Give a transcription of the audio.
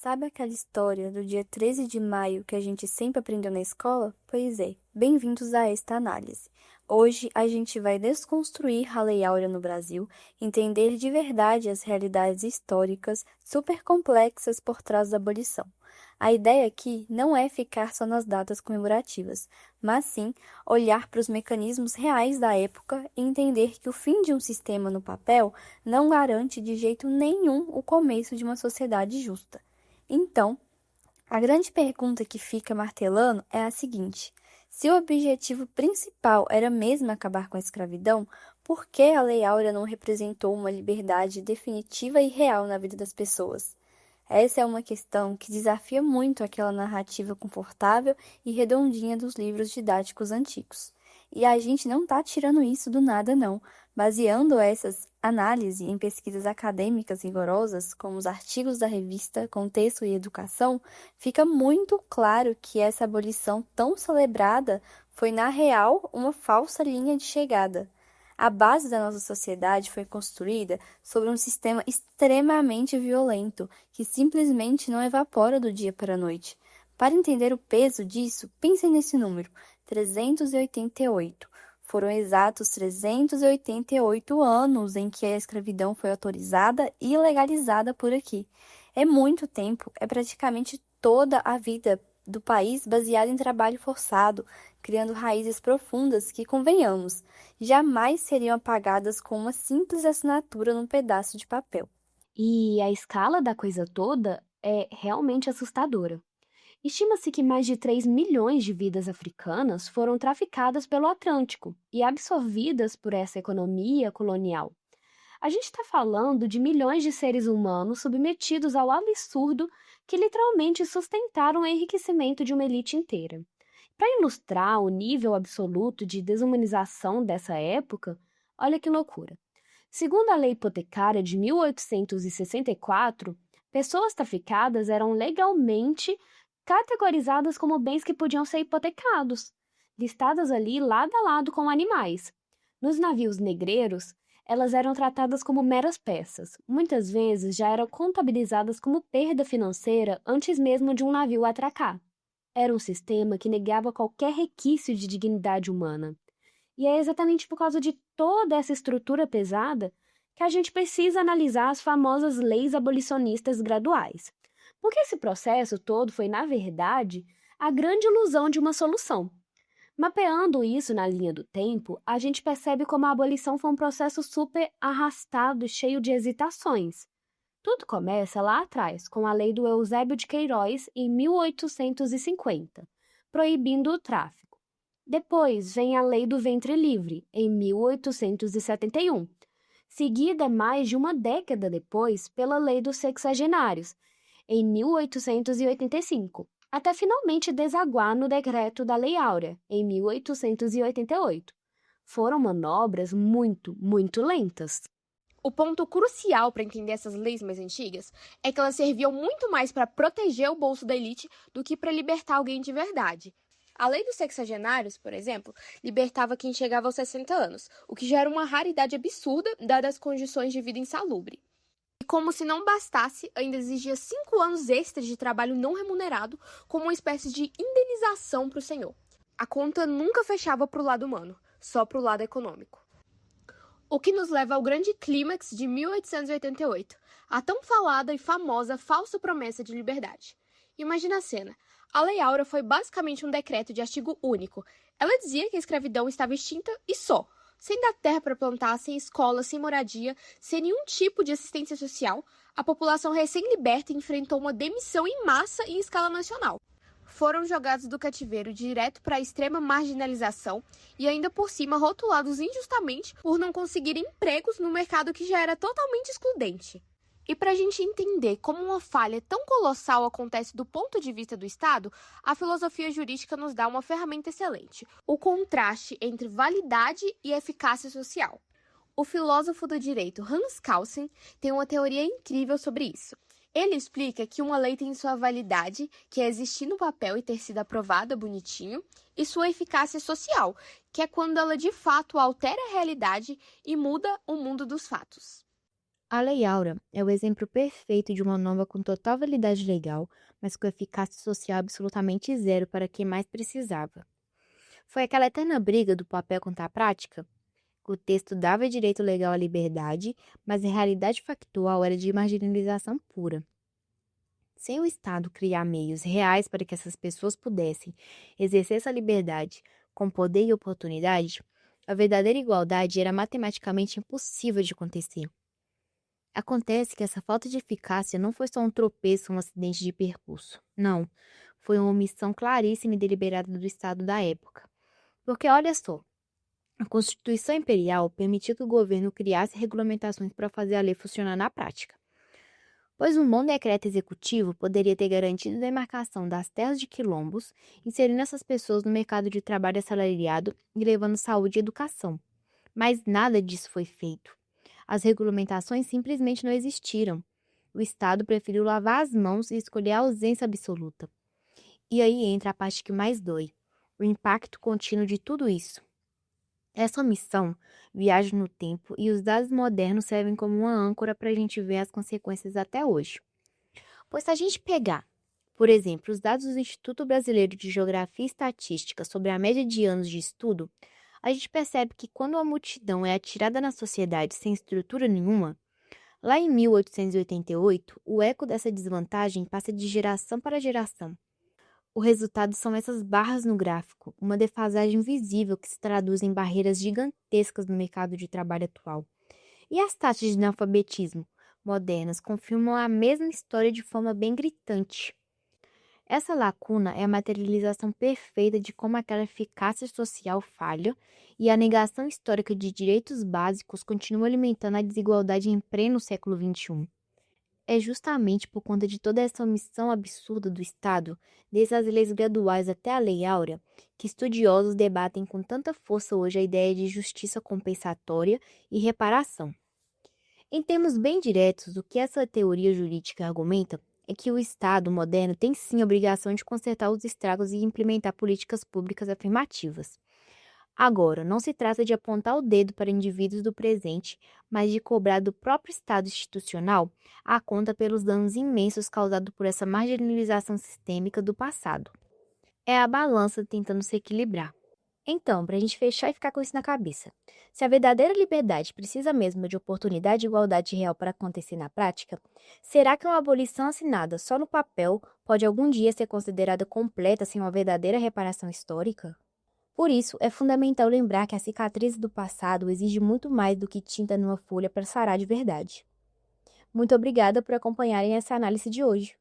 Sabe aquela história do dia 13 de maio que a gente sempre aprendeu na escola? Pois é, bem-vindos a esta análise. Hoje a gente vai desconstruir a Lei Áurea no Brasil, entender de verdade as realidades históricas super complexas por trás da abolição. A ideia aqui não é ficar só nas datas comemorativas, mas sim olhar para os mecanismos reais da época e entender que o fim de um sistema no papel não garante de jeito nenhum o começo de uma sociedade justa. Então, a grande pergunta que fica martelando é a seguinte: se o objetivo principal era mesmo acabar com a escravidão, por que a Lei Áurea não representou uma liberdade definitiva e real na vida das pessoas? Essa é uma questão que desafia muito aquela narrativa confortável e redondinha dos livros didáticos antigos. E a gente não está tirando isso do nada, não. Baseando essas análises em pesquisas acadêmicas rigorosas, como os artigos da revista Contexto e Educação, fica muito claro que essa abolição tão celebrada foi, na real, uma falsa linha de chegada. A base da nossa sociedade foi construída sobre um sistema extremamente violento, que simplesmente não evapora do dia para a noite. Para entender o peso disso, pensem nesse número, 388. Foram exatos 388 anos em que a escravidão foi autorizada e legalizada por aqui. É muito tempo, é praticamente toda a vida do país baseada em trabalho forçado, criando raízes profundas que, convenhamos, jamais seriam apagadas com uma simples assinatura num pedaço de papel. E a escala da coisa toda é realmente assustadora. Estima-se que mais de 3 milhões de vidas africanas foram traficadas pelo Atlântico e absorvidas por essa economia colonial. A gente está falando de milhões de seres humanos submetidos ao absurdo que literalmente sustentaram o enriquecimento de uma elite inteira. Para ilustrar o nível absoluto de desumanização dessa época, olha que loucura. Segundo a lei hipotecária de 1864, pessoas traficadas eram legalmente categorizadas como bens que podiam ser hipotecados, listadas ali lado a lado com animais. Nos navios negreiros, elas eram tratadas como meras peças. Muitas vezes já eram contabilizadas como perda financeira antes mesmo de um navio atracar. Era um sistema que negava qualquer requisito de dignidade humana. E é exatamente por causa de toda essa estrutura pesada que a gente precisa analisar as famosas leis abolicionistas graduais. Porque esse processo todo foi, na verdade, a grande ilusão de uma solução. Mapeando isso na linha do tempo, a gente percebe como a abolição foi um processo super arrastado, cheio de hesitações. Tudo começa lá atrás, com a lei do Eusébio de Queiroz, em 1850, proibindo o tráfico. Depois vem a lei do ventre livre, em 1871, seguida mais de uma década depois pela lei dos sexagenários, em 1885, até finalmente desaguar no decreto da Lei Áurea, em 1888. Foram manobras muito lentas. O ponto crucial para entender essas leis mais antigas é que elas serviam muito mais para proteger o bolso da elite do que para libertar alguém de verdade. A lei dos sexagenários, por exemplo, libertava quem chegava aos 60 anos, o que já era uma raridade absurda, dadas as condições de vida insalubre. E como se não bastasse, ainda exigia 5 anos extras de trabalho não remunerado como uma espécie de indenização para o senhor. A conta nunca fechava para o lado humano, só para o lado econômico. O que nos leva ao grande clímax de 1888, a tão falada e famosa falsa promessa de liberdade. Imagina a cena. A Lei Áurea foi basicamente um decreto de artigo único. Ela dizia que a escravidão estava extinta e só, sem dar terra para plantar, sem escola, sem moradia, sem nenhum tipo de assistência social. A população recém-liberta enfrentou uma demissão em massa em escala nacional. Foram jogados do cativeiro direto para a extrema marginalização e ainda por cima rotulados injustamente por não conseguirem empregos no mercado que já era totalmente excludente. E para a gente entender como uma falha tão colossal acontece do ponto de vista do Estado, a filosofia jurídica nos dá uma ferramenta excelente: o contraste entre validade e eficácia social. O filósofo do direito Hans Kelsen tem uma teoria incrível sobre isso. Ele explica que uma lei tem sua validade, que é existir no papel e ter sido aprovada bonitinho, e sua eficácia social, que é quando ela de fato altera a realidade e muda o mundo dos fatos. A Lei Áurea é o exemplo perfeito de uma norma com total validade legal, mas com eficácia social absolutamente zero para quem mais precisava. Foi aquela eterna briga do papel contra a prática? O texto dava direito legal à liberdade, mas a realidade factual era de marginalização pura. Sem o Estado criar meios reais para que essas pessoas pudessem exercer essa liberdade com poder e oportunidade, a verdadeira igualdade era matematicamente impossível de acontecer. Acontece que essa falta de eficácia não foi só um tropeço, um acidente de percurso. Não, foi uma omissão claríssima e deliberada do Estado da época. Porque olha só, a Constituição Imperial permitiu que o governo criasse regulamentações para fazer a lei funcionar na prática, pois um bom decreto executivo poderia ter garantido a demarcação das terras de quilombos, inserindo essas pessoas no mercado de trabalho assalariado e levando saúde e educação. Mas nada disso foi feito. As regulamentações simplesmente não existiram. O Estado preferiu lavar as mãos e escolher a ausência absoluta. E aí entra a parte que mais dói: o impacto contínuo de tudo isso. Essa omissão viaja no tempo e os dados modernos servem como uma âncora para a gente ver as consequências até hoje. Pois se a gente pegar, por exemplo, os dados do Instituto Brasileiro de Geografia e Estatística sobre a média de anos de estudo, a gente percebe que quando uma multidão é atirada na sociedade sem estrutura nenhuma, lá em 1888, o eco dessa desvantagem passa de geração para geração. O resultado são essas barras no gráfico, uma defasagem visível que se traduz em barreiras gigantescas no mercado de trabalho atual. E as taxas de analfabetismo modernas confirmam a mesma história de forma bem gritante. Essa lacuna é a materialização perfeita de como aquela eficácia social falha e a negação histórica de direitos básicos continua alimentando a desigualdade em pleno século XXI. É justamente por conta de toda essa omissão absurda do Estado, desde as leis graduais até a Lei Áurea, que estudiosos debatem com tanta força hoje a ideia de justiça compensatória e reparação. Em termos bem diretos, o que essa teoria jurídica argumenta é que o Estado moderno tem sim a obrigação de consertar os estragos e implementar políticas públicas afirmativas. Agora, não se trata de apontar o dedo para indivíduos do presente, mas de cobrar do próprio Estado institucional a conta pelos danos imensos causados por essa marginalização sistêmica do passado. É a balança tentando se equilibrar. Então, para a gente fechar e ficar com isso na cabeça, se a verdadeira liberdade precisa mesmo de oportunidade e igualdade real para acontecer na prática, será que uma abolição assinada só no papel pode algum dia ser considerada completa sem uma verdadeira reparação histórica? Por isso, é fundamental lembrar que a cicatriz do passado exige muito mais do que tinta numa folha para sarar de verdade. Muito obrigada por acompanharem essa análise de hoje.